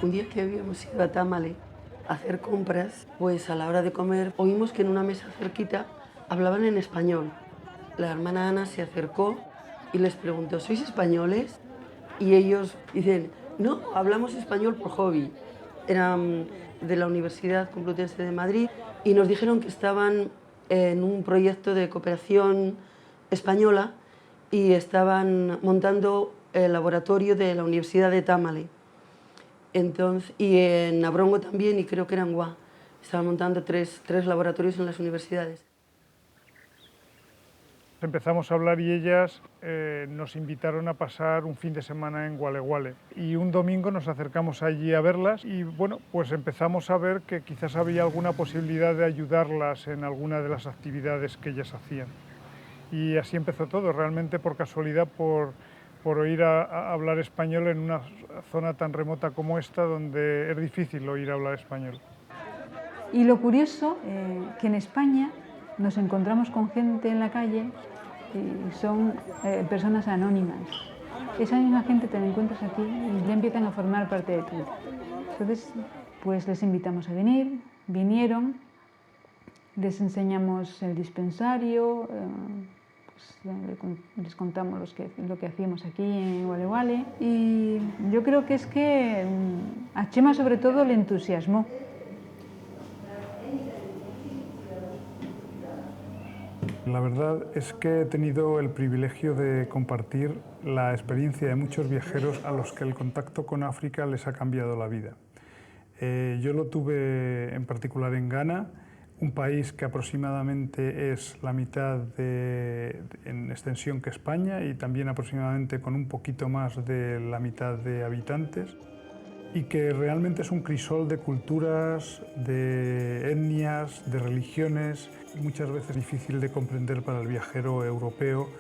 Un día que habíamos ido a Tamale a hacer compras, pues a la hora de comer oímos que en una mesa cerquita hablaban en español. La hermana Ana se acercó y les preguntó, ¿sois españoles? Y ellos dicen, no, hablamos español por hobby. Eran de la Universidad Complutense de Madrid y nos dijeron que estaban en un proyecto de cooperación española y estaban montando el laboratorio de la Universidad de Tamale. Entonces, y en Abrongo también, y creo que era en Guá. Estaban montando tres laboratorios en las universidades. Empezamos a hablar y ellas nos invitaron a pasar un fin de semana en Gualeguale. Y un domingo nos acercamos allí a verlas y bueno, pues empezamos a ver que quizás había alguna posibilidad de ayudarlas en alguna de las actividades que ellas hacían. Y así empezó todo, realmente por casualidad, por oír a hablar español en una zona tan remota como esta, donde es difícil oír hablar español. Y lo curioso, que en España nos encontramos con gente en la calle y son personas anónimas. Esa misma gente te la encuentras aquí y ya empiezan a formar parte de tu vida. Entonces, pues les invitamos a venir, vinieron, les enseñamos el dispensario, pues, les contamos lo que hacíamos aquí en Gualeguale y yo creo que es que a Chema sobre todo le entusiasmó. La verdad es que he tenido el privilegio de compartir la experiencia de muchos viajeros a los que el contacto con África les ha cambiado la vida. Yo lo tuve en particular en Ghana, un país que aproximadamente es la mitad en extensión que España y también aproximadamente con un poquito más de la mitad de habitantes, y que realmente es un crisol de culturas, de etnias, de religiones, muchas veces difícil de comprender para el viajero europeo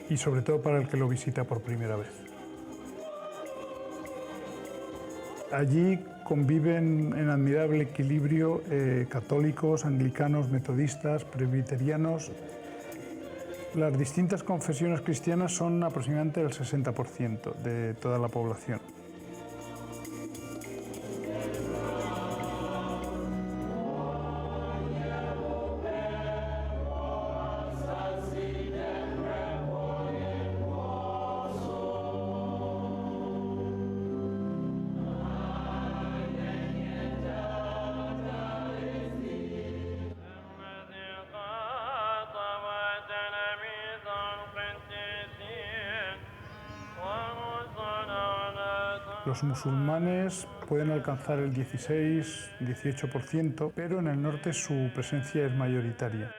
y sobre todo para el que lo visita por primera vez. Allí conviven en admirable equilibrio católicos, anglicanos, metodistas, presbiterianos. Las distintas confesiones cristianas son aproximadamente el 60% de toda la población. Los musulmanes pueden alcanzar el 16-18%, pero en el norte su presencia es mayoritaria.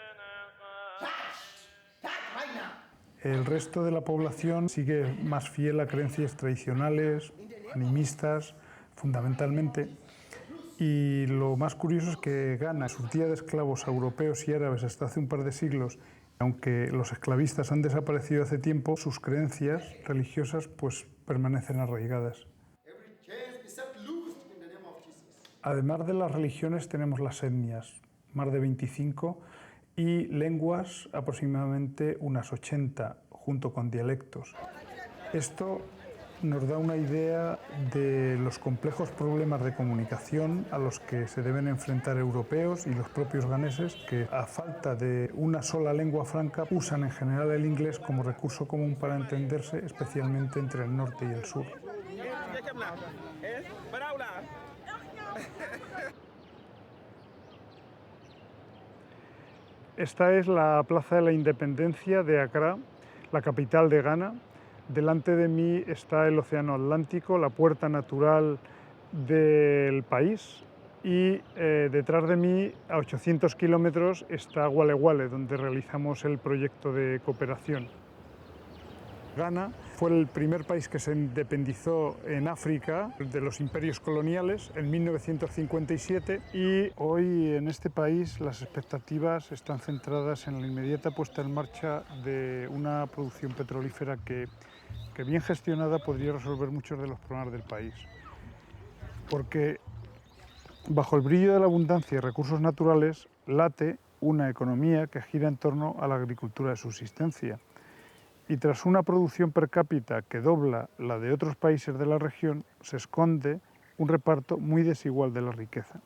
El resto de la población sigue más fiel a creencias tradicionales, animistas, fundamentalmente. Y lo más curioso es que Ghana surtía de esclavos europeos y árabes hasta hace un par de siglos. Aunque los esclavistas han desaparecido hace tiempo, sus creencias religiosas pues permanecen arraigadas. Además de las religiones tenemos las etnias, más de 25, y lenguas aproximadamente unas 80, junto con dialectos. Esto nos da una idea de los complejos problemas de comunicación a los que se deben enfrentar europeos y los propios ganeses, que a falta de una sola lengua franca usan en general el inglés como recurso común para entenderse, especialmente entre el norte y el sur. Esta es la Plaza de la Independencia de Accra, la capital de Ghana. Delante de mí está el Océano Atlántico, la puerta natural del país, y detrás de mí, a 800 kilómetros, está Gualeguale, donde realizamos el proyecto de cooperación. Ghana fue el primer país que se independizó en África de los imperios coloniales en 1957 y hoy en este país las expectativas están centradas en la inmediata puesta en marcha de una producción petrolífera que bien gestionada podría resolver muchos de los problemas del país. Porque bajo el brillo de la abundancia y recursos naturales late una economía que gira en torno a la agricultura de subsistencia. Y tras una producción per cápita que dobla la de otros países de la región, se esconde un reparto muy desigual de la riqueza.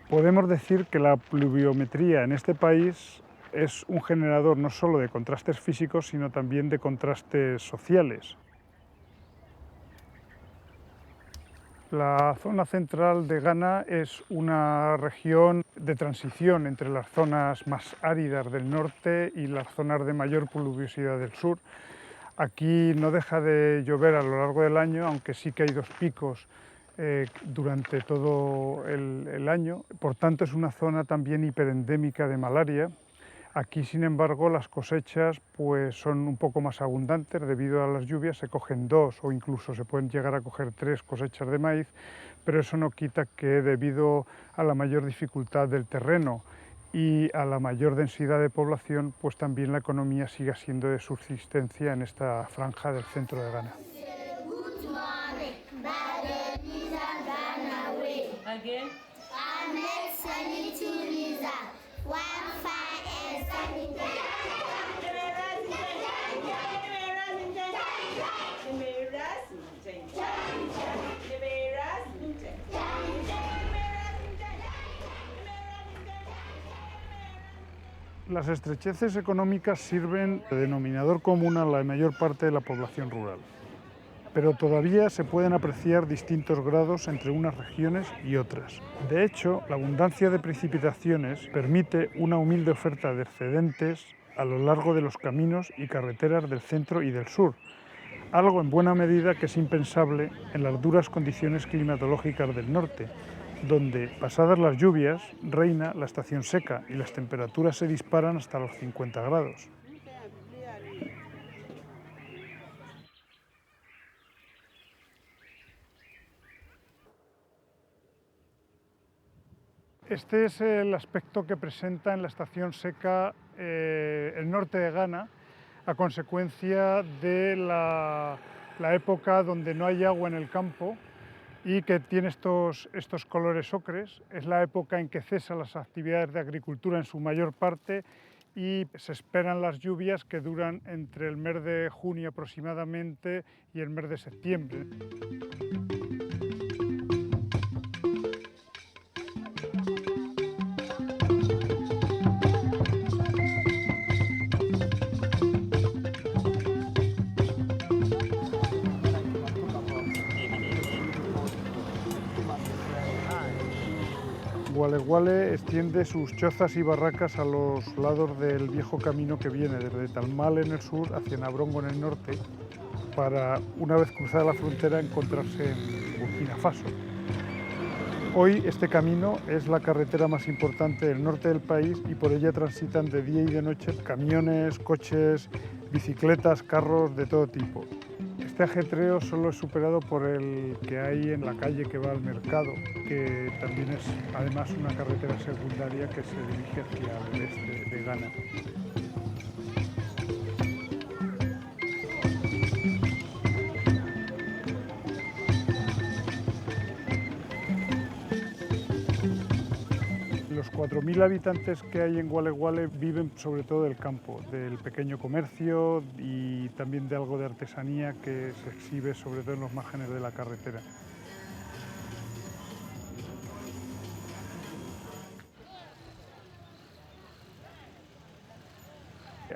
Podemos decir que la pluviometría en este país es un generador no solo de contrastes físicos, sino también de contrastes sociales. La zona central de Ghana es una región de transición entre las zonas más áridas del norte y las zonas de mayor pluviosidad del sur. Aquí no deja de llover a lo largo del año, aunque sí que hay dos picos durante todo el año. Por tanto, es una zona también hiperendémica de malaria. Aquí, sin embargo, las cosechas pues, son un poco más abundantes debido a las lluvias. Se cogen 2 o incluso se pueden llegar a coger 3 cosechas de maíz, pero eso no quita que debido a la mayor dificultad del terreno y a la mayor densidad de población, pues también la economía siga siendo de subsistencia en esta franja del centro de Ghana. Las estrecheces económicas sirven de denominador común a la mayor parte de la población rural, pero todavía se pueden apreciar distintos grados entre unas regiones y otras. De hecho, la abundancia de precipitaciones permite una humilde oferta de excedentes a lo largo de los caminos y carreteras del centro y del sur, algo en buena medida que es impensable en las duras condiciones climatológicas del norte, donde, pasadas las lluvias, reina la estación seca y las temperaturas se disparan hasta los 50 grados. Este es el aspecto que presenta en la estación seca el norte de Ghana, a consecuencia de la época donde no hay agua en el campo y que tiene estos colores ocres. Es la época en que cesan las actividades de agricultura en su mayor parte y se esperan las lluvias que duran entre el mes de junio aproximadamente y el mes de septiembre. Gualeguale extiende sus chozas y barracas a los lados del viejo camino que viene desde Talmal en el sur hacia Nabrongo en el norte, para, una vez cruzada la frontera, encontrarse en Burkina Faso. Hoy este camino es la carretera más importante del norte del país y por ella transitan de día y de noche camiones, coches, bicicletas, carros de todo tipo. Este ajetreo solo es superado por el que hay en la calle que va al mercado, que también es además una carretera secundaria que se dirige hacia el este de Ghana. Los 4.000 habitantes que hay en Gualeguale viven sobre todo del campo, del pequeño comercio y también de algo de artesanía que se exhibe sobre todo en los márgenes de la carretera.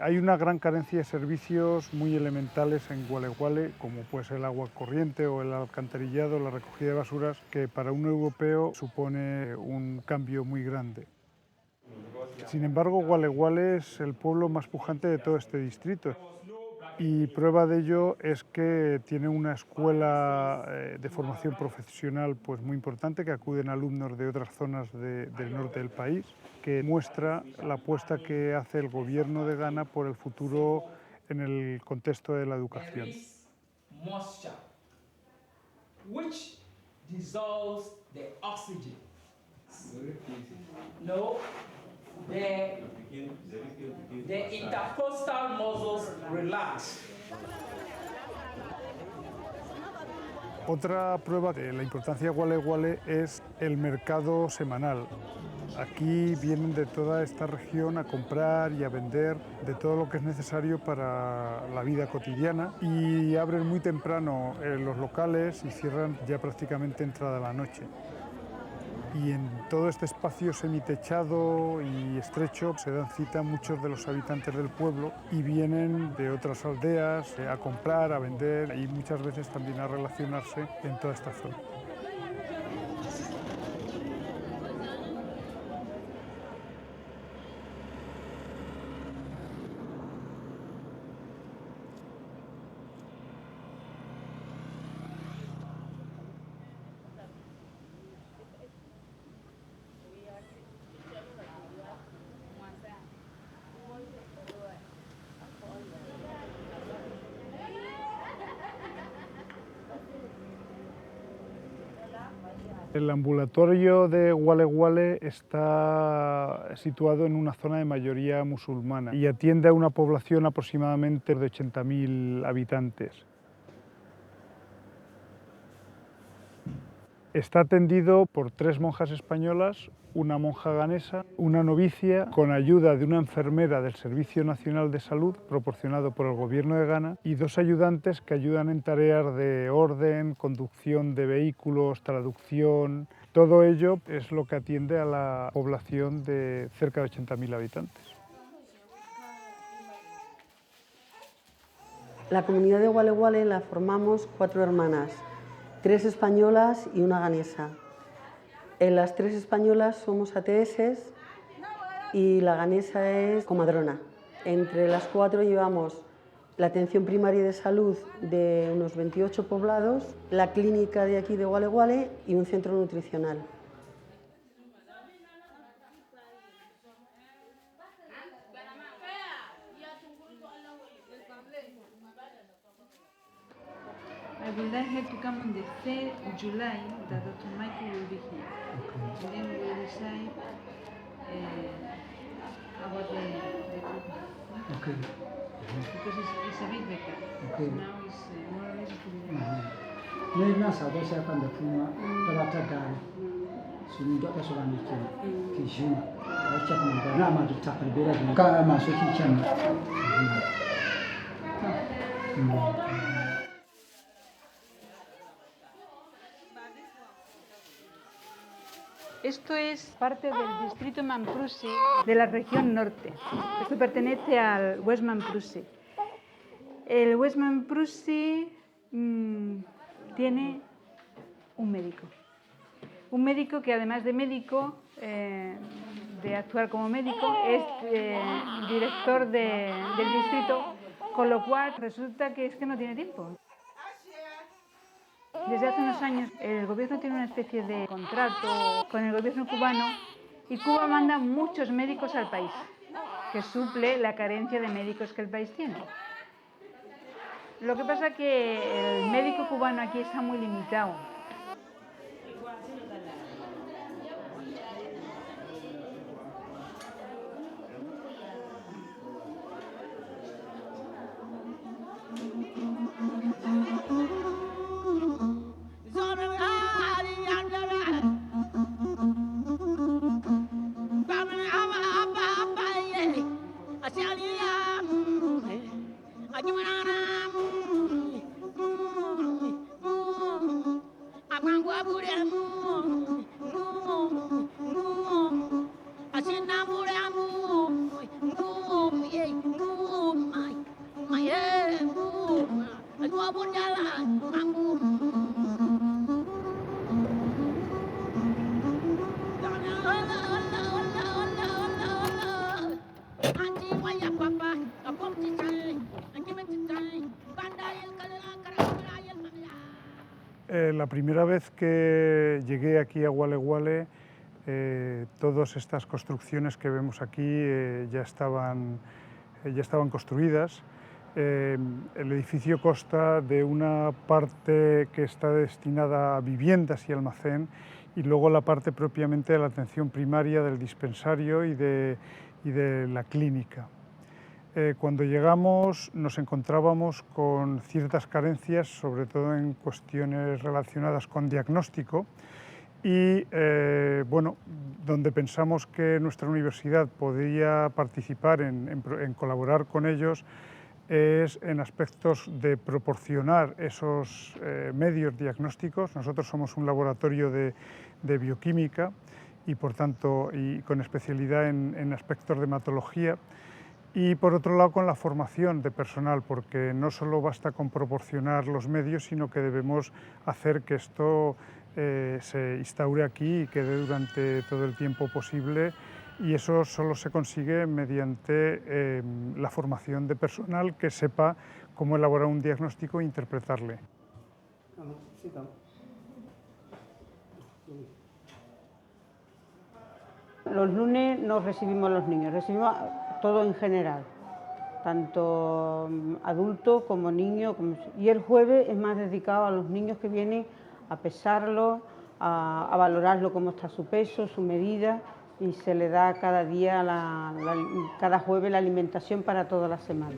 Hay una gran carencia de servicios muy elementales en Gualeguale, como puede ser el agua corriente o el alcantarillado, la recogida de basuras, que para un europeo supone un cambio muy grande. Sin embargo, Gualeguale es el pueblo más pujante de todo este distrito. Y prueba de ello es que tiene una escuela de formación profesional pues muy importante, que acuden alumnos de otras zonas del norte del país, que muestra la apuesta que hace el gobierno de Ghana por el futuro en el contexto de la educación. which dissolves the oxygen. No, the intercostal muscles relax. Otra prueba de la importancia de Guale Guale es el mercado semanal. Aquí vienen de toda esta región a comprar y a vender de todo lo que es necesario para la vida cotidiana y abren muy temprano los locales y cierran ya prácticamente entrada la noche. Y en todo este espacio semitechado y estrecho se dan cita muchos de los habitantes del pueblo y vienen de otras aldeas a comprar, a vender y muchas veces también a relacionarse en toda esta zona. El ambulatorio de Guale Guale está situado en una zona de mayoría musulmana y atiende a una población aproximadamente de 80.000 habitantes. Está atendido por 3 monjas españolas, una monja ganesa, una novicia, con ayuda de una enfermera del Servicio Nacional de Salud proporcionado por el Gobierno de Ghana y 2 ayudantes que ayudan en tareas de orden, conducción de vehículos, traducción. Todo ello es lo que atiende a la población de cerca de 80.000 habitantes. La comunidad de Guale Guale la formamos 4 hermanas, 3 españolas y una ganesa. En las 3 españolas somos ATS y la ganesa es comadrona. Entre las 4 llevamos la atención primaria de salud de unos 28 poblados, la clínica de aquí de Guale Guale y un centro nutricional. I would like her to come on the 3rd July that Dr. Michael will be here. Okay. And then we will decide about the treatment. Okay. Because it's a bit better. Okay. So now it's more or less to be Noi nasa ba sai kan da kuma ta gari. Sun da su ran ki shi a cikin da na ma da takarbira da ka ma so ki can. Esto es parte del distrito Mamprusi de la región norte. Esto pertenece al West Mamprusi. El West Mamprusi tiene un médico. Un médico que además de médico, de actuar como médico, es director del distrito, con lo cual resulta que es que no tiene tiempo. Desde hace unos años el gobierno tiene una especie de contrato con el gobierno cubano y Cuba manda muchos médicos al país, que suple la carencia de médicos que el país tiene. Lo que pasa es que el médico cubano aquí está muy limitado. La primera vez que llegué aquí a Guale Guale, todas estas construcciones que vemos aquí ya estaban construidas. El edificio consta de una parte que está destinada a viviendas y almacén y luego la parte propiamente de la atención primaria, del dispensario y de la clínica. Cuando llegamos nos encontrábamos con ciertas carencias, sobre todo en cuestiones relacionadas con diagnóstico, y bueno, donde pensamos que nuestra universidad podría participar en colaborar con ellos es en aspectos de proporcionar esos medios diagnósticos. Nosotros somos un laboratorio de bioquímica y por tanto con especialidad en aspectos de hematología, y por otro lado con la formación de personal, porque no solo basta con proporcionar los medios, sino que debemos hacer que esto se instaure aquí y quede durante todo el tiempo posible, y eso solo se consigue mediante la formación de personal que sepa cómo elaborar un diagnóstico e interpretarle. Los lunes no recibimos a los niños, recibimos todo en general, tanto adultos como niños, y el jueves es más dedicado a los niños que vienen a pesarlo, a valorarlo cómo está su peso, su medida, y se le da cada día, cada jueves, la alimentación para toda la semana.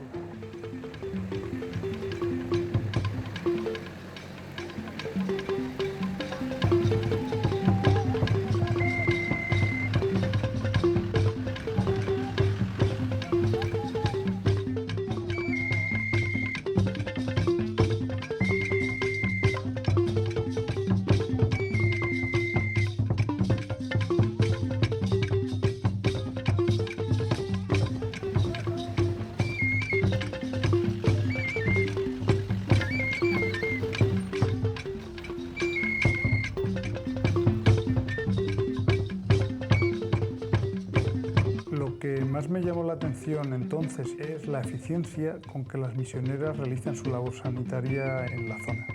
Lo que más me llamó la atención entonces es la eficiencia con que las misioneras realizan su labor sanitaria en la zona.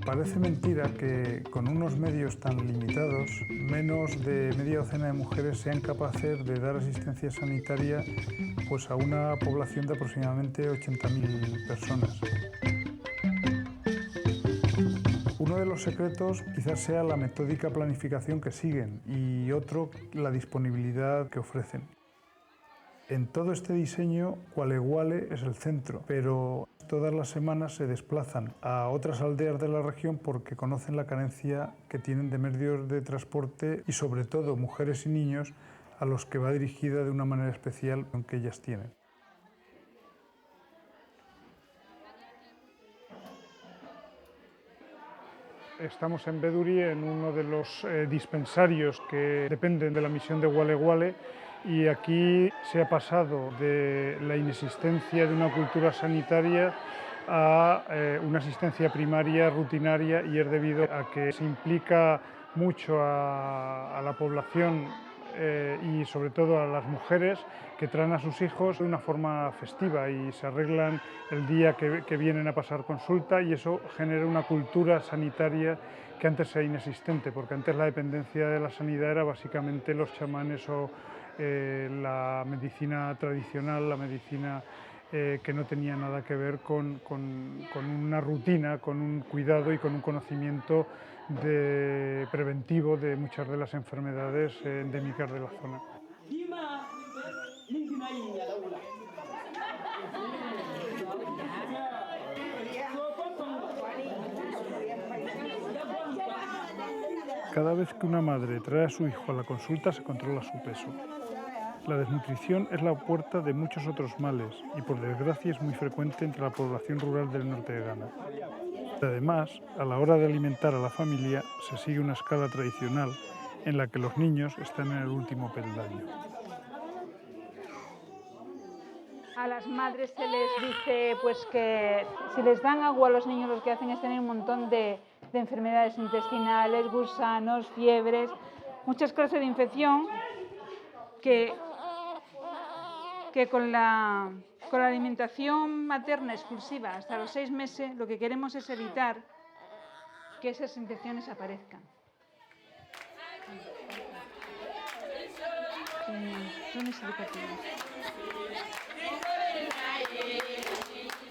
Parece mentira que con unos medios tan limitados, menos de media docena de mujeres sean capaces de dar asistencia sanitaria pues, a una población de aproximadamente 80.000 personas. Uno de los secretos quizás sea la metódica planificación que siguen y otro la disponibilidad que ofrecen. En todo este diseño, Gualeguale es el centro, pero todas las semanas se desplazan a otras aldeas de la región porque conocen la carencia que tienen de medios de transporte y sobre todo mujeres y niños a los que va dirigida de una manera especial que ellas tienen. Estamos en Beduri, en uno de los dispensarios que dependen de la misión de Gualeguale, y aquí se ha pasado de la inexistencia de una cultura sanitaria a una asistencia primaria rutinaria, y es debido a que se implica mucho a la población y sobre todo a las mujeres que traen a sus hijos de una forma festiva y se arreglan el día que vienen a pasar consulta, y eso genera una cultura sanitaria que antes era inexistente, porque antes la dependencia de la sanidad era básicamente los chamanes o la medicina tradicional, la medicina que no tenía nada que ver con una rutina, con un cuidado y con un conocimiento preventivo de muchas de las enfermedades endémicas de la zona. Cada vez que una madre trae a su hijo a la consulta se controla su peso. La desnutrición es la puerta de muchos otros males y por desgracia es muy frecuente entre la población rural del norte de Ghana. Además, a la hora de alimentar a la familia se sigue una escala tradicional en la que los niños están en el último peldaño. A las madres se les dice pues, que si les dan agua a los niños, lo que hacen es tener un montón de enfermedades intestinales, gusanos, fiebres, muchas clases de infección que con la alimentación materna exclusiva hasta los 6 meses lo que queremos es evitar que esas infecciones aparezcan. Zonas educativas.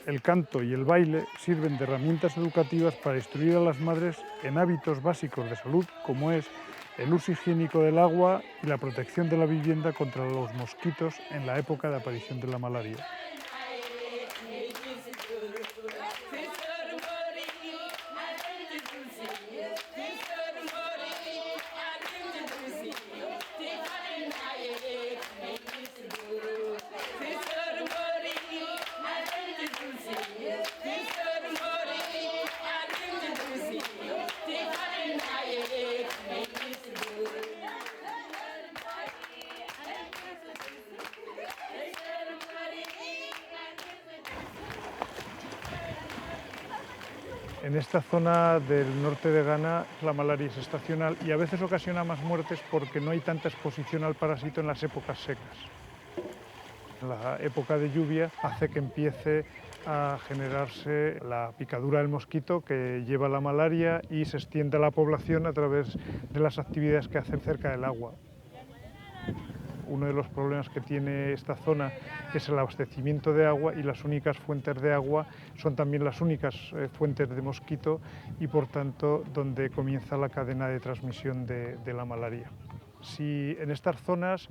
El canto y el baile sirven de herramientas educativas para instruir a las madres en hábitos básicos de salud, como es el uso higiénico del agua y la protección de la vivienda contra los mosquitos en la época de aparición de la malaria. En esta zona del norte de Ghana la malaria es estacional y a veces ocasiona más muertes porque no hay tanta exposición al parásito en las épocas secas. La época de lluvia hace que empiece a generarse la picadura del mosquito que lleva la malaria y se extiende a la población a través de las actividades que hacen cerca del agua. Uno de los problemas que tiene esta zona es el abastecimiento de agua y las únicas fuentes de agua son también las únicas fuentes de mosquito y por tanto donde comienza la cadena de transmisión de la malaria. Si en estas zonas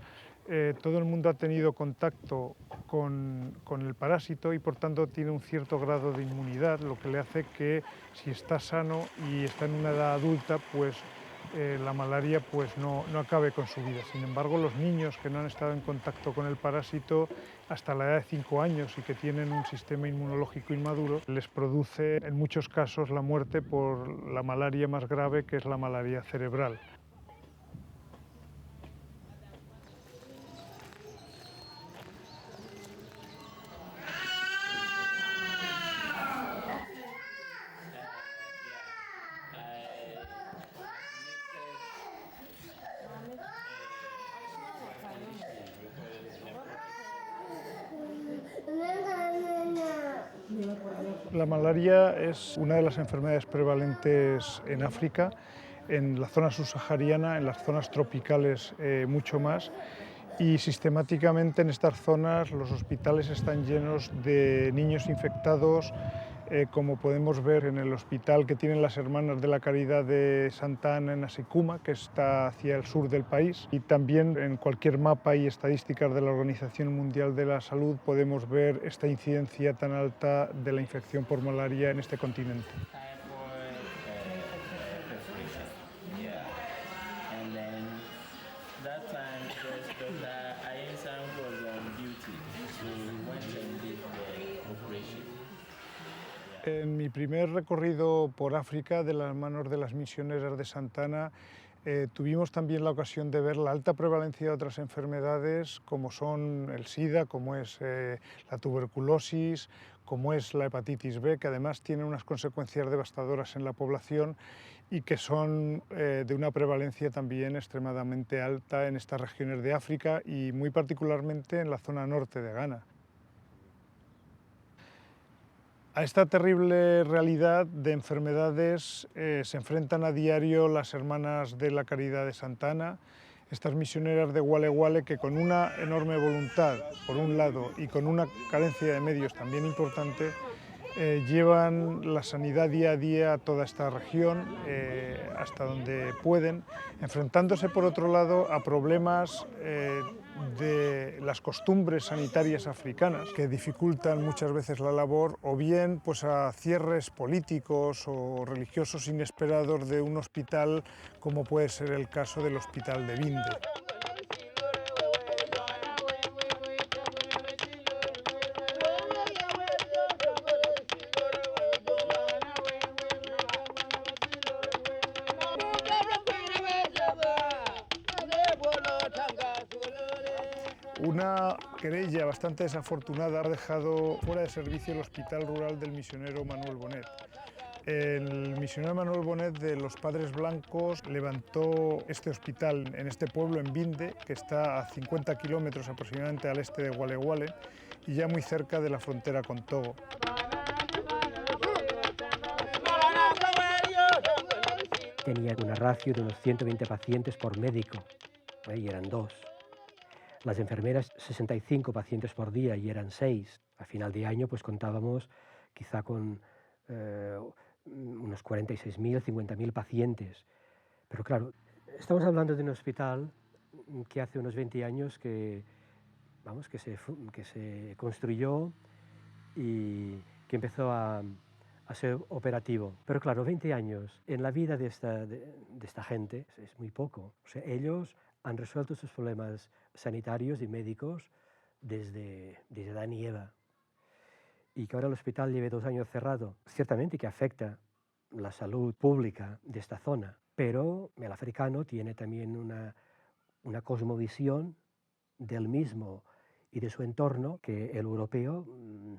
todo el mundo ha tenido contacto con el parásito y por tanto tiene un cierto grado de inmunidad, lo que le hace que si está sano y está en una edad adulta, pues la malaria pues no acabe con su vida. Sin embargo, los niños que no han estado en contacto con el parásito hasta la edad de 5 años y que tienen un sistema inmunológico inmaduro, les produce en muchos casos la muerte por la malaria más grave, que es la malaria cerebral. La malaria es una de las enfermedades prevalentes en África, en la zona subsahariana, en las zonas tropicales mucho más, y sistemáticamente en estas zonas los hospitales están llenos de niños infectados, como podemos ver en el hospital que tienen las Hermanas de la Caridad de Santa Ana en Asikuma, que está hacia el sur del país, y también en cualquier mapa y estadísticas de la Organización Mundial de la Salud podemos ver esta incidencia tan alta de la infección por malaria en este continente. En mi primer recorrido por África de las manos de las misioneras de Santa Ana, tuvimos también la ocasión de ver la alta prevalencia de otras enfermedades como son el SIDA, como es la tuberculosis, como es la hepatitis B, que además tienen unas consecuencias devastadoras en la población y que son de una prevalencia también extremadamente alta en estas regiones de África y muy particularmente en la zona norte de Ghana. A esta terrible realidad de enfermedades se enfrentan a diario las Hermanas de la Caridad de Santa Ana, estas misioneras de Guale Guale que con una enorme voluntad, por un lado, y con una carencia de medios también importante, llevan la sanidad día a día a toda esta región, hasta donde pueden, enfrentándose por otro lado a problemas de las costumbres sanitarias africanas que dificultan muchas veces la labor, o bien pues a cierres políticos o religiosos inesperados de un hospital como puede ser el caso del Hospital de Binde. Una querella bastante desafortunada ha dejado fuera de servicio el Hospital Rural del misionero Manuel Bonet. El misionero Manuel Bonet de los Padres Blancos levantó este hospital en este pueblo, en Binde, que está a 50 kilómetros aproximadamente al este de Guale Guale y ya muy cerca de la frontera con Togo. Tenía una ratio de unos 120 pacientes por médico, y eran 2. Las enfermeras 65 pacientes por día y eran 6. A final de año pues contábamos quizá con unos 46.000, 50.000 pacientes. Pero claro, estamos hablando de un hospital que hace unos 20 años que se construyó y que empezó a ser operativo. Pero claro, 20 años en la vida de esta gente es muy poco. O sea, ellos han resuelto sus problemas sanitarios y médicos desde Adán y Eva. Y que ahora el hospital lleve 2 años cerrado, ciertamente que afecta la salud pública de esta zona, pero el africano tiene también una cosmovisión del mismo y de su entorno que el europeo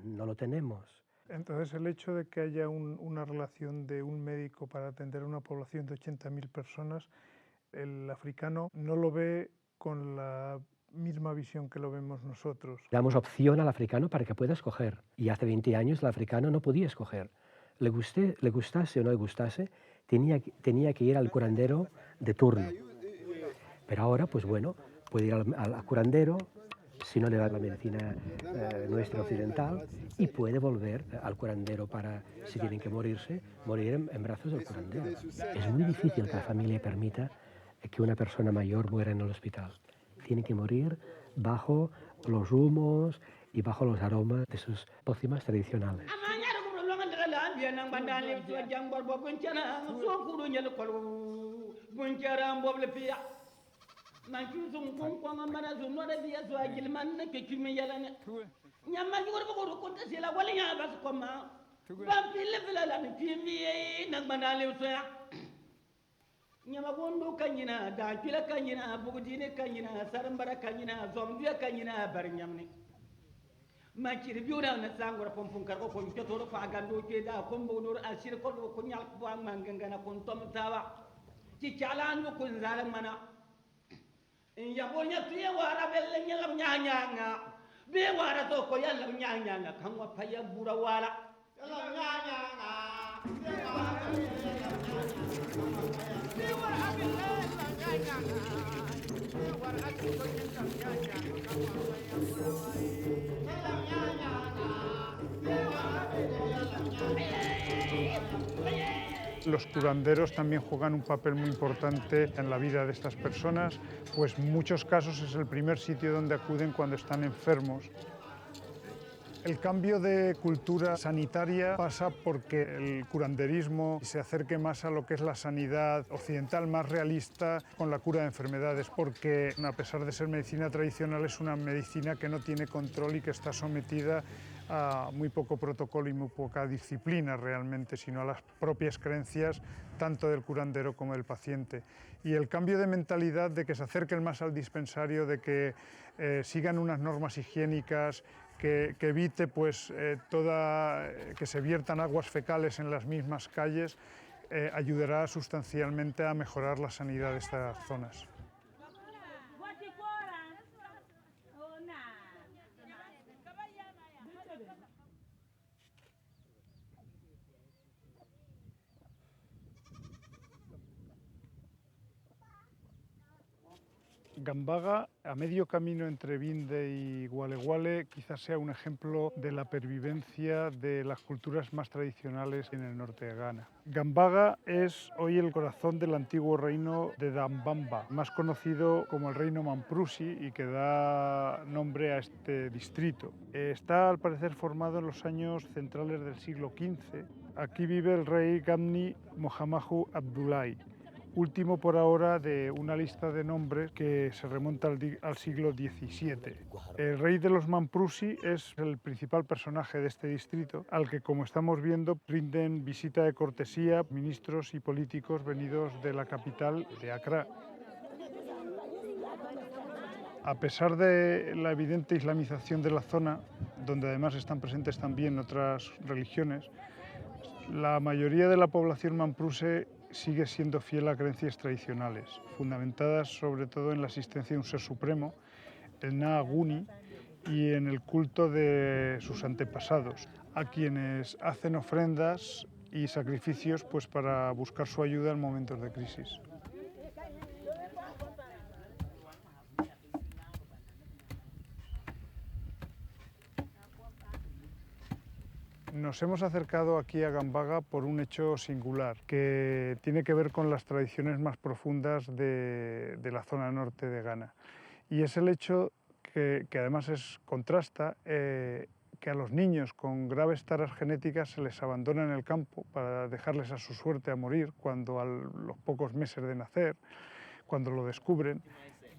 no lo tenemos. Entonces, el hecho de que haya una relación de un médico para atender a una población de 80.000 personas, el africano no lo ve con la misma visión que lo vemos nosotros. Damos opción al africano para que pueda escoger. Y hace 20 años el africano no podía escoger. Le gustase o no le gustase, tenía que ir al curandero de turno. Pero ahora, pues bueno, puede ir al curandero, si no le da la medicina nuestra occidental, y puede volver al curandero para, si tienen que morirse, morir en brazos del curandero. Es muy difícil que la familia permita que una persona mayor muera en el hospital. Tiene que morir bajo los humos y bajo los aromas de sus pócimas tradicionales. Nyamagondo kanyina, Dankila kanyina, Bugudine kanyina, Sarambara kanyina, Zombia kanyina, Barnyamni. Makiri biura na sangora pompon kargo kon totoro fa gando ke da kombo nur ashir ko ko nyal ko manganga na kon tom tawa. Ci chalan ko kun zalan mana. In yabonya tuye wara belle nyalam nyanya. Be wara to ko yalla nyanya kan wa paya bura wala. Yalla nyanya. Los curanderos también juegan un papel muy importante en la vida de estas personas, pues en muchos casos es el primer sitio donde acuden cuando están enfermos. El cambio de cultura sanitaria pasa porque el curanderismo se acerque más a lo que es la sanidad occidental, más realista con la cura de enfermedades, porque a pesar de ser medicina tradicional es una medicina que no tiene control y que está sometida a muy poco protocolo y muy poca disciplina realmente, sino a las propias creencias tanto del curandero como del paciente. Y el cambio de mentalidad de que se acerquen más al dispensario, de que sigan unas normas higiénicas, que evite pues, que se viertan aguas fecales en las mismas calles, ayudará sustancialmente a mejorar la sanidad de estas zonas. Gambaga, a medio camino entre Binde y Gualeguale, quizás sea un ejemplo de la pervivencia de las culturas más tradicionales en el norte de Ghana. Gambaga es hoy el corazón del antiguo reino de Dambamba, más conocido como el reino Mamprusi y que da nombre a este distrito. Está al parecer formado en los años centrales del siglo XV. Aquí vive el rey Gamni Mohamaju Abdullahi, último por ahora de una lista de nombres que se remonta al siglo XVII. El rey de los Mamprusi es el principal personaje de este distrito, al que, como estamos viendo, rinden visita de cortesía ministros y políticos venidos de la capital de Accra. A pesar de la evidente islamización de la zona, donde además están presentes también otras religiones, la mayoría de la población mampruse sigue siendo fiel a creencias tradicionales, fundamentadas sobre todo en la existencia de un ser supremo, el Naaguni, y en el culto de sus antepasados, a quienes hacen ofrendas y sacrificios pues, para buscar su ayuda en momentos de crisis. Nos hemos acercado aquí a Gambaga por un hecho singular, que tiene que ver con las tradiciones más profundas de la zona norte de Ghana. Y es el hecho que además contrasta que a los niños con graves taras genéticas se les abandona en el campo para dejarles a su suerte a morir cuando a los pocos meses de nacer, cuando lo descubren.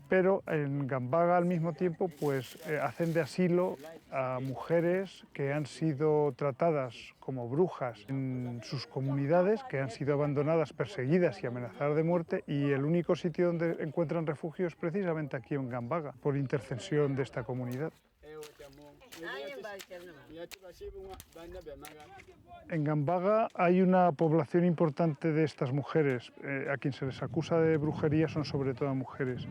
Pero en Gambaga al mismo tiempo pues, hacen de asilo a mujeres que han sido tratadas como brujas en sus comunidades, que han sido abandonadas, perseguidas y amenazadas de muerte, y el único sitio donde encuentran refugio es precisamente aquí en Gambaga, por intercesión de esta comunidad. En Gambaga hay una población importante de estas mujeres. A quien se les acusa de brujería son sobre todo mujeres.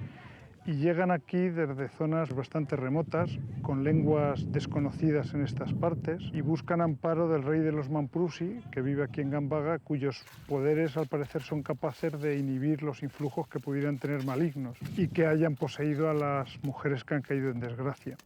Y llegan aquí desde zonas bastante remotas, con lenguas desconocidas en estas partes, y buscan amparo del rey de los Mamprusi, que vive aquí en Gambaga, cuyos poderes al parecer son capaces de inhibir los influjos que pudieran tener malignos y que hayan poseído a las mujeres que han caído en desgracia.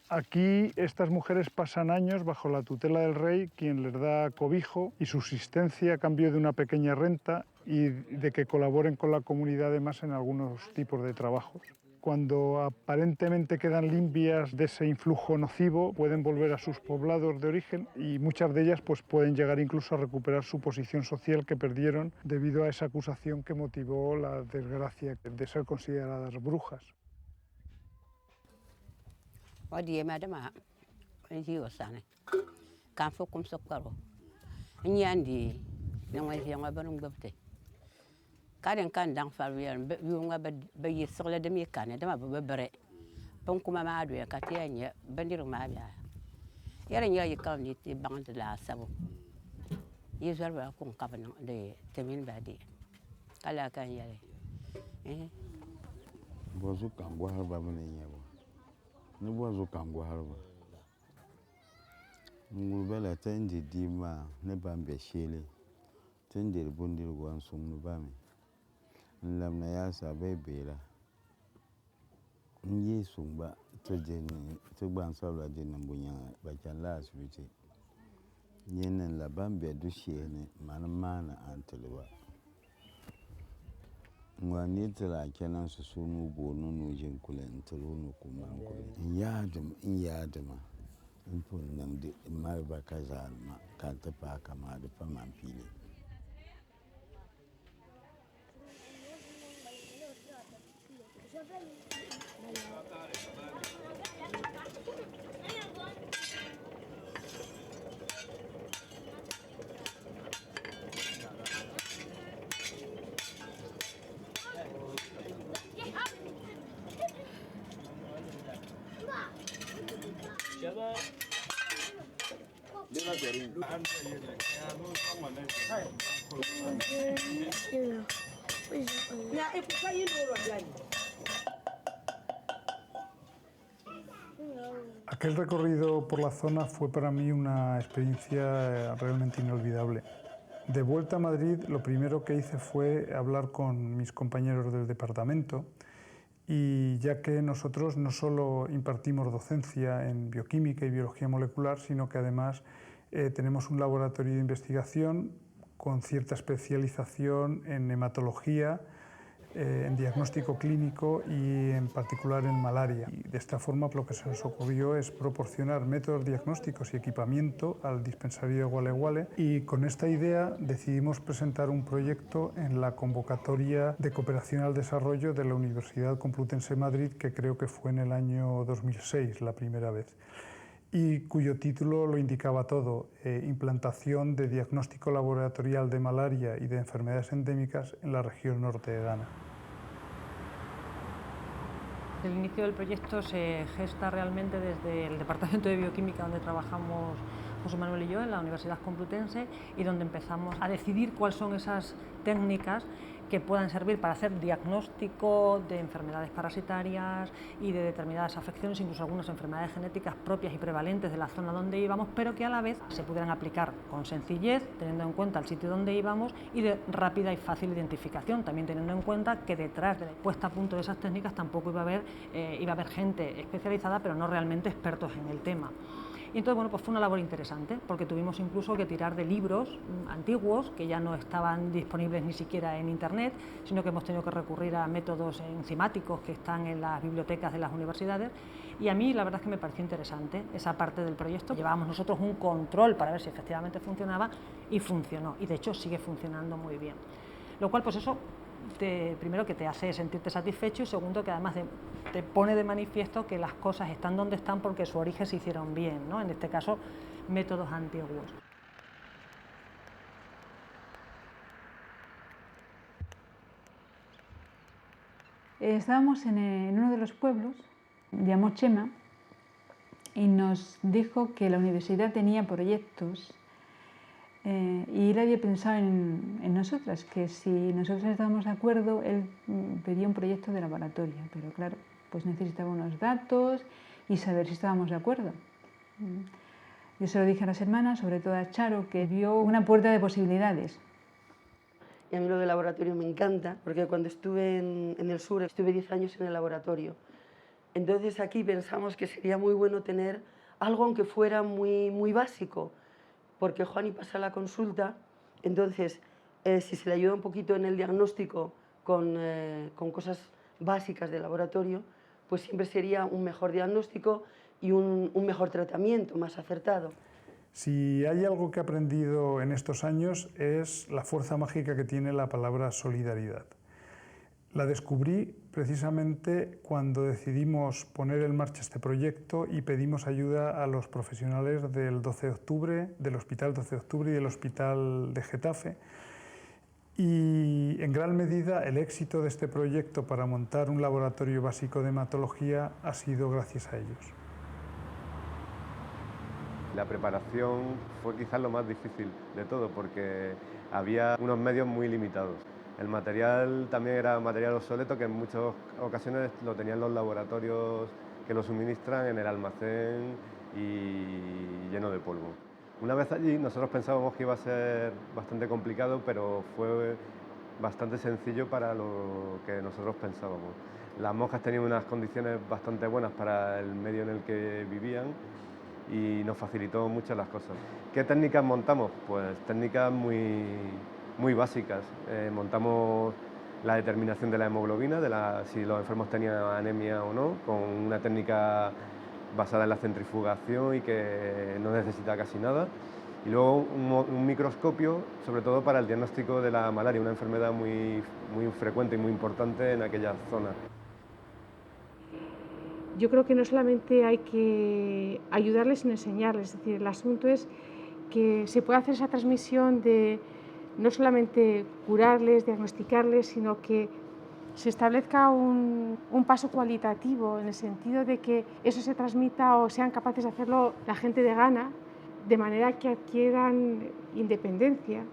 Aquí estas mujeres pasan años bajo la tutela del rey, quien les da cobijo y subsistencia a cambio de una pequeña renta y de que colaboren con la comunidad además en algunos tipos de trabajos. Cuando aparentemente quedan limpias de ese influjo nocivo, pueden volver a sus poblados de origen y muchas de ellas pues, pueden llegar incluso a recuperar su posición social que perdieron debido a esa acusación que motivó la desgracia de ser consideradas brujas. Karen kan dang farwiyan yunga ba yisgle de mi kan de ma ba bare pon kuma ma adu ka tianya bandir ma biya yara nya yikal ni ti bang de la sabo yizar ba kun ka ban de temin ba di kala kan yare bozu kan gwa har ba mun nya bo ni bozu kan gwa har ba ngul bela tandi di ma ne ban be shele tandi bundir gwan sum nu ba mi lam na ya sa bai bela nyi sumba to jeni to gban so la jeni bunya ba kan la asibiti yin la ban be du shene mana antelwa ngwani tira kenan su sunu bonu no jin kulen tulu no kuma kulen ya dama in pun nan de mai ba kaza ma kan ta pa kama da fa man fili. Aquel recorrido por la zona fue para mí una experiencia realmente inolvidable. De vuelta a Madrid, lo primero que hice fue hablar con mis compañeros del departamento, y ya que nosotros no solo impartimos docencia en bioquímica y biología molecular, sino que además tenemos un laboratorio de investigación con cierta especialización en hematología, en diagnóstico clínico y en particular en malaria. Y de esta forma lo que se nos ocurrió es proporcionar métodos diagnósticos y equipamiento al dispensario de Gualeguale, y con esta idea decidimos presentar un proyecto en la convocatoria de cooperación al desarrollo de la Universidad Complutense de Madrid, que creo que fue en el año 2006 la primera vez, y cuyo título lo indicaba todo: implantación de diagnóstico laboratorial de malaria y de enfermedades endémicas en la región norte de Ghana. El inicio del proyecto se gesta realmente desde el Departamento de Bioquímica, donde trabajamos José Manuel y yo en la Universidad Complutense, y donde empezamos a decidir cuáles son esas técnicas que puedan servir para hacer diagnóstico de enfermedades parasitarias y de determinadas afecciones, incluso algunas enfermedades genéticas propias y prevalentes de la zona donde íbamos, pero que a la vez se pudieran aplicar con sencillez, teniendo en cuenta el sitio donde íbamos, y de rápida y fácil identificación, también teniendo en cuenta que detrás de la puesta a punto de esas técnicas tampoco iba a haber gente especializada, pero no realmente expertos en el tema. Y entonces, bueno, pues fue una labor interesante, porque tuvimos incluso que tirar de libros antiguos que ya no estaban disponibles ni siquiera en Internet, sino que hemos tenido que recurrir a métodos enzimáticos que están en las bibliotecas de las universidades. Y a mí la verdad es que me pareció interesante esa parte del proyecto. Llevábamos nosotros un control para ver si efectivamente funcionaba y funcionó, y de hecho sigue funcionando muy bien. Lo cual, pues eso, primero que te hace sentirte satisfecho y segundo que además te pone de manifiesto que las cosas están donde están porque su origen se hicieron bien, ¿no? En este caso, métodos antiguos. Estábamos en uno de los pueblos, llamó Chema, y nos dijo que la universidad tenía proyectos y él había pensado en nosotras, que si nosotros estábamos de acuerdo, él pedía un proyecto de laboratorio, pero claro, pues necesitaba unos datos y saber si estábamos de acuerdo. Yo se lo dije a las hermanas, sobre todo a Charo, que vio una puerta de posibilidades. Y a mí lo del laboratorio me encanta, porque cuando estuve en el sur, estuve 10 años en el laboratorio. Entonces aquí pensamos que sería muy bueno tener algo aunque fuera muy básico, porque Juani pasa la consulta, entonces si se le ayuda un poquito en el diagnóstico con cosas básicas del laboratorio, pues siempre sería un mejor diagnóstico y un mejor tratamiento, más acertado. Si hay algo que he aprendido en estos años es la fuerza mágica que tiene la palabra solidaridad. La descubrí precisamente cuando decidimos poner en marcha este proyecto y pedimos ayuda a los profesionales del 12 de octubre, del Hospital 12 de Octubre y del Hospital de Getafe. Y en gran medida el éxito de este proyecto para montar un laboratorio básico de hematología ha sido gracias a ellos. La preparación fue quizás lo más difícil de todo porque había unos medios muy limitados. El material también era material obsoleto que en muchas ocasiones lo tenían los laboratorios que lo suministran en el almacén y lleno de polvo. Una vez allí nosotros pensábamos que iba a ser bastante complicado, pero fue bastante sencillo para lo que nosotros pensábamos. Las monjas tenían unas condiciones bastante buenas para el medio en el que vivían y nos facilitó muchas las cosas. ¿Qué técnicas montamos? Pues técnicas muy básicas. Montamos la determinación de la hemoglobina, si los enfermos tenían anemia o no, con una técnica basada en la centrifugación y que no necesita casi nada. Y luego un microscopio, sobre todo para el diagnóstico de la malaria, una enfermedad muy frecuente y muy importante en aquella zona. Yo creo que no solamente hay que ayudarles, sino enseñarles. Es decir, el asunto es que se puede hacer esa transmisión de no solamente curarles, diagnosticarles, sino que se establezca un paso cualitativo en el sentido de que eso se transmita o sean capaces de hacerlo la gente de Ghana, de manera que adquieran independencia.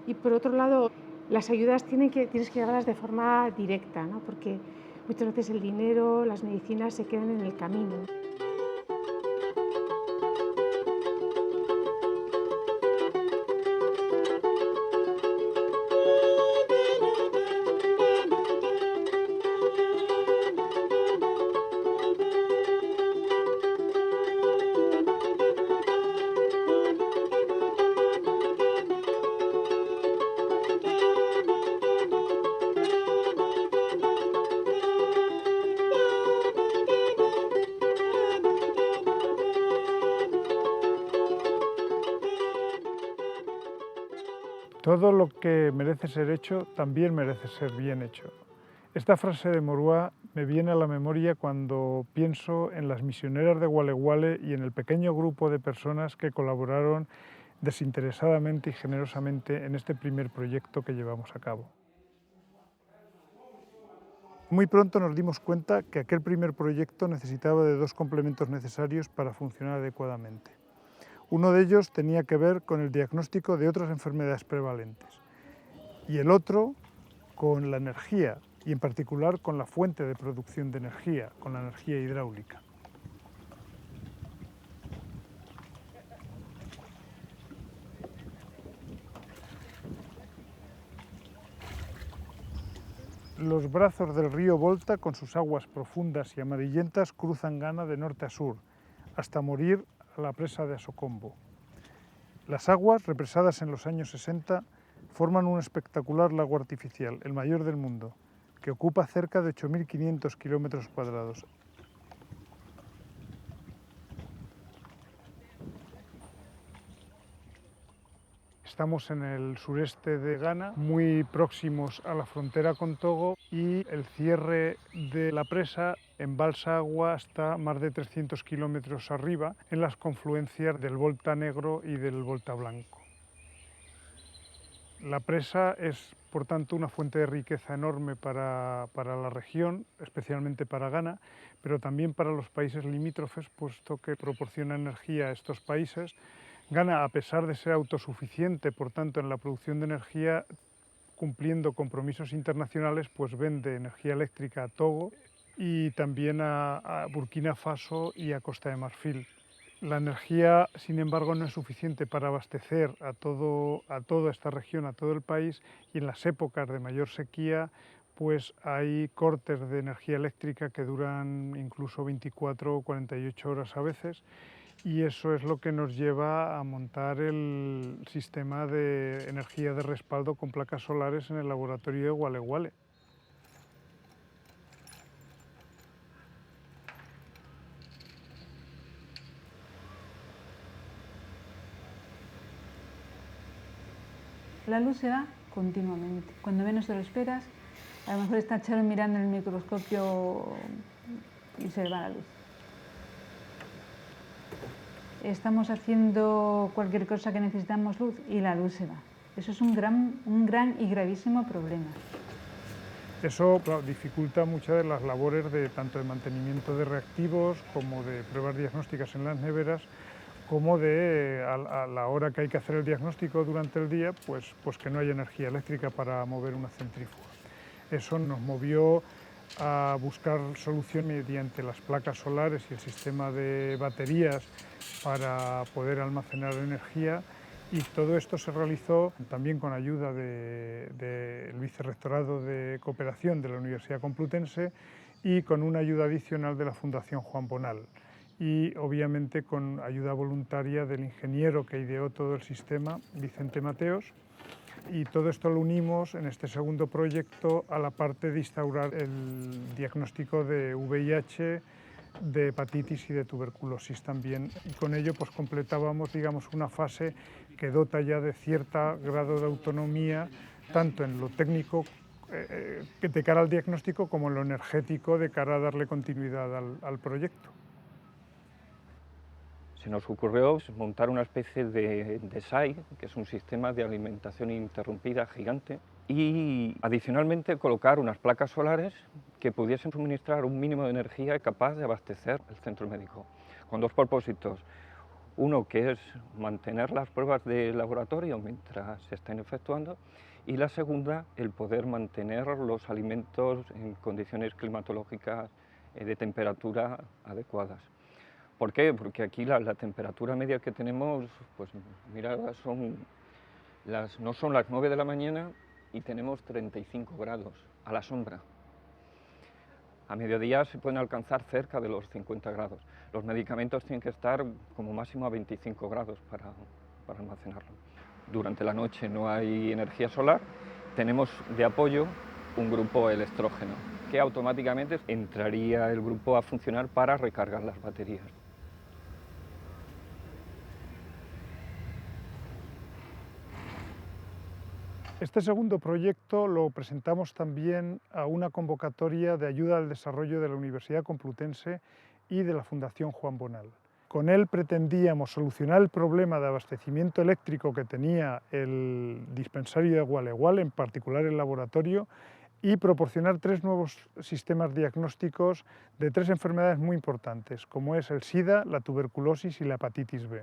Y por otro lado, las ayudas tienes que llevarlas de forma directa, ¿no? Porque muchas veces el dinero, las medicinas se quedan en el camino. Todo lo que merece ser hecho también merece ser bien hecho. Esta frase de Morua me viene a la memoria cuando pienso en las misioneras de Gualeguale y en el pequeño grupo de personas que colaboraron desinteresadamente y generosamente en este primer proyecto que llevamos a cabo. Muy pronto nos dimos cuenta que aquel primer proyecto necesitaba de dos complementos necesarios para funcionar adecuadamente. Uno de ellos tenía que ver con el diagnóstico de otras enfermedades prevalentes y el otro con la energía y en particular con la fuente de producción de energía, con la energía hidráulica. Los brazos del río Volta, con sus aguas profundas y amarillentas, cruzan Ghana de norte a sur, hasta morir a la presa de Asocombo. Las aguas, represadas en los años 60, forman un espectacular lago artificial, el mayor del mundo, que ocupa cerca de 8.500 kilómetros cuadrados. Estamos en el sureste de Ghana, muy próximos a la frontera con Togo, y el cierre de la presa embalsa agua hasta más de 300 kilómetros arriba en las confluencias del Volta Negro y del Volta Blanco. La presa es, por tanto, una fuente de riqueza enorme para la región, especialmente para Ghana, pero también para los países limítrofes, puesto que proporciona energía a estos países. Ghana, a pesar de ser autosuficiente, por tanto, en la producción de energía, cumpliendo compromisos internacionales, pues vende energía eléctrica a Togo y también a Burkina Faso y a Costa de Marfil. La energía, sin embargo, no es suficiente para abastecer a toda esta región, a todo el país, y en las épocas de mayor sequía pues hay cortes de energía eléctrica que duran incluso 24 o 48 horas a veces, y eso es lo que nos lleva a montar el sistema de energía de respaldo con placas solares en el laboratorio de Gualeguale. La luz se va continuamente. Cuando menos te lo esperas, a lo mejor está Charo mirando en el microscopio y se va la luz. Estamos haciendo cualquier cosa que necesitamos luz y la luz se va. Eso es un gran y gravísimo problema. Eso, claro, dificulta muchas de las labores tanto de mantenimiento de reactivos como de pruebas diagnósticas en las neveras, como de a la hora que hay que hacer el diagnóstico durante el día, pues que no haya energía eléctrica para mover una centrífuga. Eso nos movió a buscar solución mediante las placas solares y el sistema de baterías para poder almacenar energía, y todo esto se realizó también con ayuda del Vicerrectorado de Cooperación de la Universidad Complutense y con una ayuda adicional de la Fundación Juan Bonal, y obviamente con ayuda voluntaria del ingeniero que ideó todo el sistema, Vicente Mateos, y todo esto lo unimos en este segundo proyecto a la parte de instaurar el diagnóstico de VIH, de hepatitis y de tuberculosis también, y con ello pues completábamos, digamos, una fase que dota ya de cierto grado de autonomía tanto en lo técnico de cara al diagnóstico como en lo energético de cara a darle continuidad al proyecto. Se nos ocurrió montar una especie de SAI, que es un sistema de alimentación ininterrumpida gigante, y adicionalmente colocar unas placas solares que pudiesen suministrar un mínimo de energía capaz de abastecer el centro médico, con dos propósitos. Uno, que es mantener las pruebas de laboratorio mientras se estén efectuando, y la segunda, el poder mantener los alimentos en condiciones climatológicas de temperatura adecuadas. ¿Por qué? Porque aquí la temperatura media que tenemos, pues mira, no son las 9 de la mañana y tenemos 35 grados a la sombra. A mediodía se pueden alcanzar cerca de los 50 grados. Los medicamentos tienen que estar como máximo a 25 grados para almacenarlo. Durante la noche no hay energía solar, tenemos de apoyo un grupo el estrógeno, que automáticamente entraría el grupo a funcionar para recargar las baterías. Este segundo proyecto lo presentamos también a una convocatoria de ayuda al desarrollo de la Universidad Complutense y de la Fundación Juan Bonal. Con él pretendíamos solucionar el problema de abastecimiento eléctrico que tenía el dispensario de Gualeguale, en particular el laboratorio, y proporcionar 3 nuevos sistemas diagnósticos de 3 enfermedades muy importantes, como es el SIDA, la tuberculosis y la hepatitis B.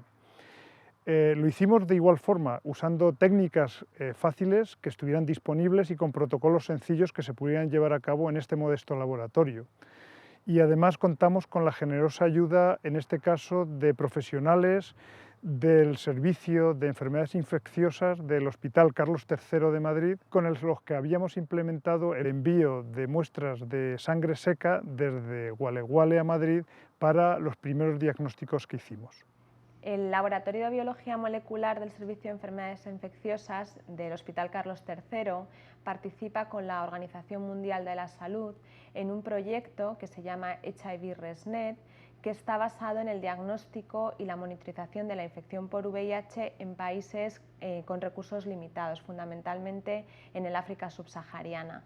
Lo hicimos de igual forma, usando técnicas fáciles que estuvieran disponibles y con protocolos sencillos que se pudieran llevar a cabo en este modesto laboratorio. Y además contamos con la generosa ayuda, en este caso, de profesionales del Servicio de Enfermedades Infecciosas del Hospital Carlos III de Madrid, con los que habíamos implementado el envío de muestras de sangre seca desde Gualeguale a Madrid para los primeros diagnósticos que hicimos. El Laboratorio de Biología Molecular del Servicio de Enfermedades Infecciosas del Hospital Carlos III participa con la Organización Mundial de la Salud en un proyecto que se llama HIV ResNet, que está basado en el diagnóstico y la monitorización de la infección por VIH en países con recursos limitados, fundamentalmente en el África subsahariana.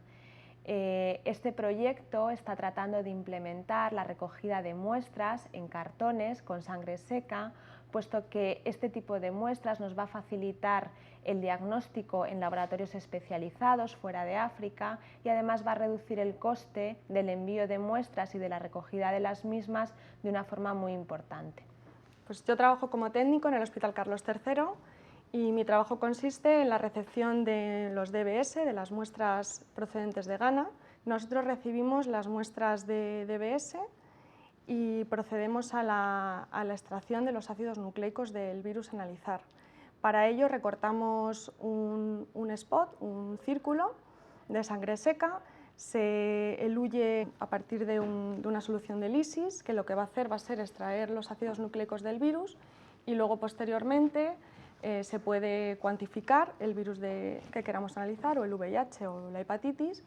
Este proyecto está tratando de implementar la recogida de muestras en cartones con sangre seca, puesto que este tipo de muestras nos va a facilitar el diagnóstico en laboratorios especializados fuera de África y además va a reducir el coste del envío de muestras y de la recogida de las mismas de una forma muy importante. Pues yo trabajo como técnico en el Hospital Carlos III y mi trabajo consiste en la recepción de los DBS, de las muestras procedentes de Ghana. Nosotros recibimos las muestras de DBS y procedemos a la extracción de los ácidos nucleicos del virus a analizar. Para ello recortamos un spot, un círculo de sangre seca, se eluye a partir de una solución de lisis, que lo que va a hacer va a ser extraer los ácidos nucleicos del virus y luego posteriormente se puede cuantificar el virus que queramos analizar, o el VIH o la hepatitis,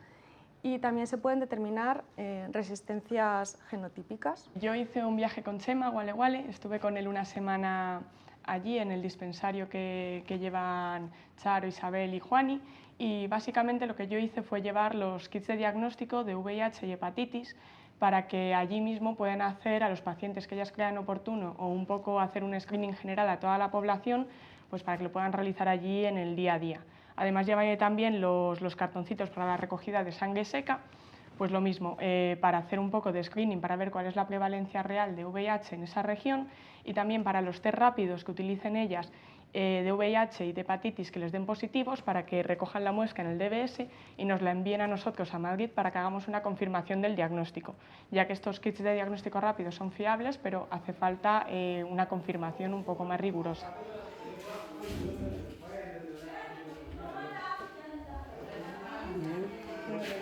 y también se pueden determinar resistencias genotípicas. Yo hice un viaje con Chema a Gualeguale, estuve con él una semana allí en el dispensario que llevan Charo, Isabel y Juani, y básicamente lo que yo hice fue llevar los kits de diagnóstico de VIH y hepatitis para que allí mismo puedan hacer a los pacientes que ellas crean oportuno o un poco hacer un screening general a toda la población, pues para que lo puedan realizar allí en el día a día. Además llevaré también los cartoncitos para la recogida de sangre seca, pues lo mismo, para hacer un poco de screening, para ver cuál es la prevalencia real de VIH en esa región, y también para los test rápidos que utilicen ellas de VIH y de hepatitis que les den positivos, para que recojan la muestra en el DBS y nos la envíen a nosotros a Madrid para que hagamos una confirmación del diagnóstico, ya que estos kits de diagnóstico rápido son fiables, pero hace falta una confirmación un poco más rigurosa.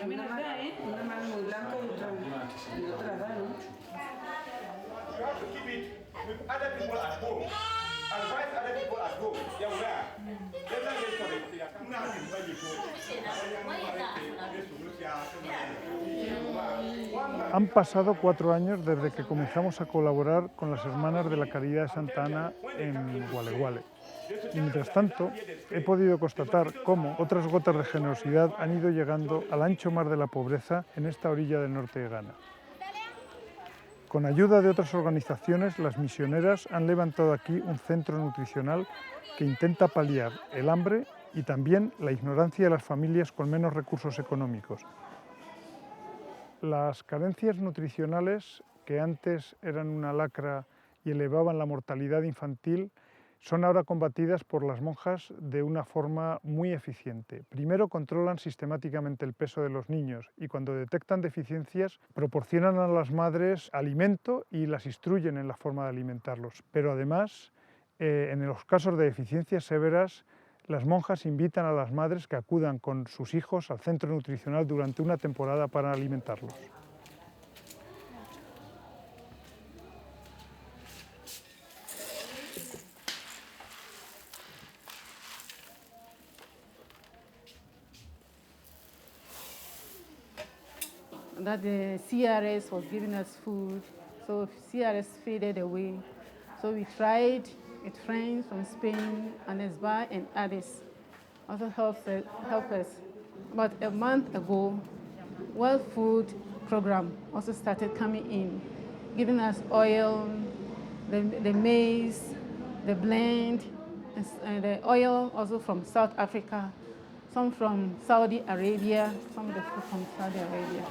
Una mano muy blanca y otra da, ¿no? Han pasado 4 años desde que comenzamos a colaborar con las Hermanas de la Caridad de Santa Ana en Gualeguale. Y mientras tanto, he podido constatar cómo otras gotas de generosidad han ido llegando al ancho mar de la pobreza en esta orilla del norte de Ghana. Con ayuda de otras organizaciones, las misioneras han levantado aquí un centro nutricional que intenta paliar el hambre y también la ignorancia de las familias con menos recursos económicos. Las carencias nutricionales, que antes eran una lacra y elevaban la mortalidad infantil, son ahora combatidas por las monjas de una forma muy eficiente. Primero controlan sistemáticamente el peso de los niños y cuando detectan deficiencias proporcionan a las madres alimento y las instruyen en la forma de alimentarlos. Pero además, en los casos de deficiencias severas, las monjas invitan a las madres que acudan con sus hijos al centro nutricional durante una temporada para alimentarlos. That the CRS was giving us food, so CRS faded away. So we tried with friends from Spain, Anesba and Addis. Also helped us. About a month ago, World Food Program also started coming in, giving us oil, the maize, the blend, and the oil also from South Africa, some from Saudi Arabia, some of the food from Saudi Arabia.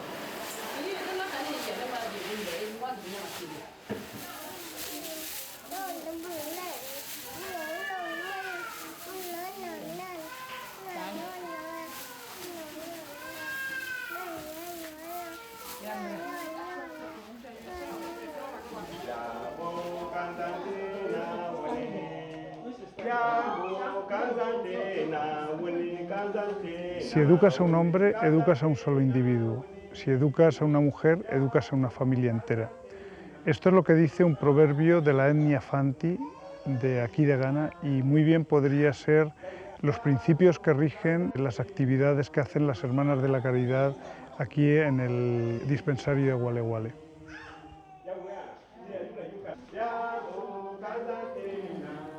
Si educas a un hombre, educas a un solo individuo. Si educas a una mujer, educas a una familia entera. Esto es lo que dice un proverbio de la etnia Fanti de aquí de Ghana y muy bien podría ser los principios que rigen las actividades que hacen las Hermanas de la Caridad aquí en el dispensario de Wale Wale.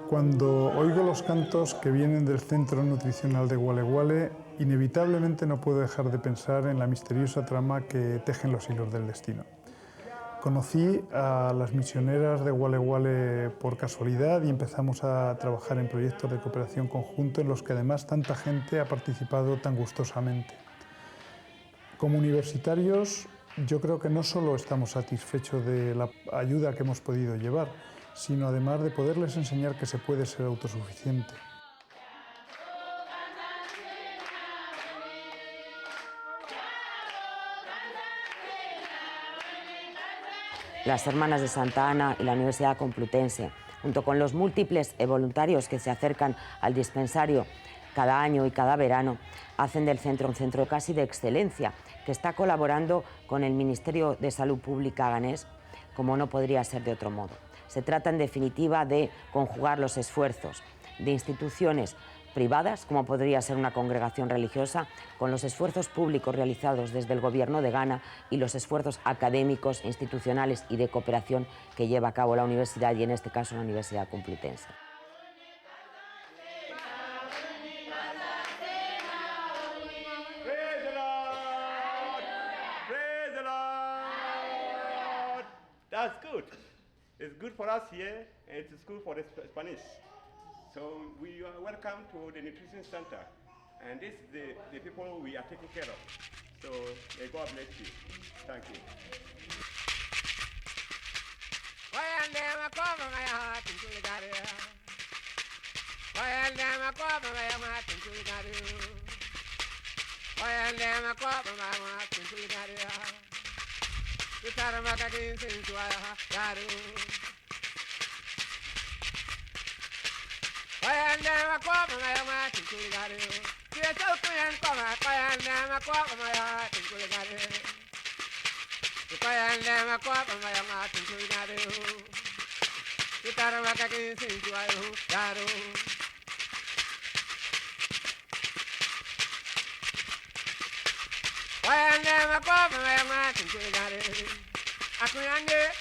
Cuando oigo los cantos que vienen del Centro Nutricional de Wale Wale, inevitablemente no puedo dejar de pensar en la misteriosa trama que tejen los hilos del destino. Conocí a las misioneras de Wale Wale por casualidad y empezamos a trabajar en proyectos de cooperación conjunto en los que además tanta gente ha participado tan gustosamente. Como universitarios, yo creo que no solo estamos satisfechos de la ayuda que hemos podido llevar, sino además de poderles enseñar que se puede ser autosuficiente. Las Hermanas de Santa Ana y la Universidad Complutense, junto con los múltiples voluntarios que se acercan al dispensario cada año y cada verano, hacen del centro un centro casi de excelencia que está colaborando con el Ministerio de Salud Pública ghanés, como no podría ser de otro modo. Se trata, en definitiva, de conjugar los esfuerzos de instituciones privadas, como podría ser una congregación religiosa, con los esfuerzos públicos realizados desde el Gobierno de Ghana y los esfuerzos académicos, institucionales y de cooperación que lleva a cabo la universidad y, en este caso, la Universidad Complutense. That's good. It's good for us here, and it's good for the Spanish. So we are welcome to the Nutrition Center, and this is the people we are taking care of. So may God bless you. Thank you. Akuyande,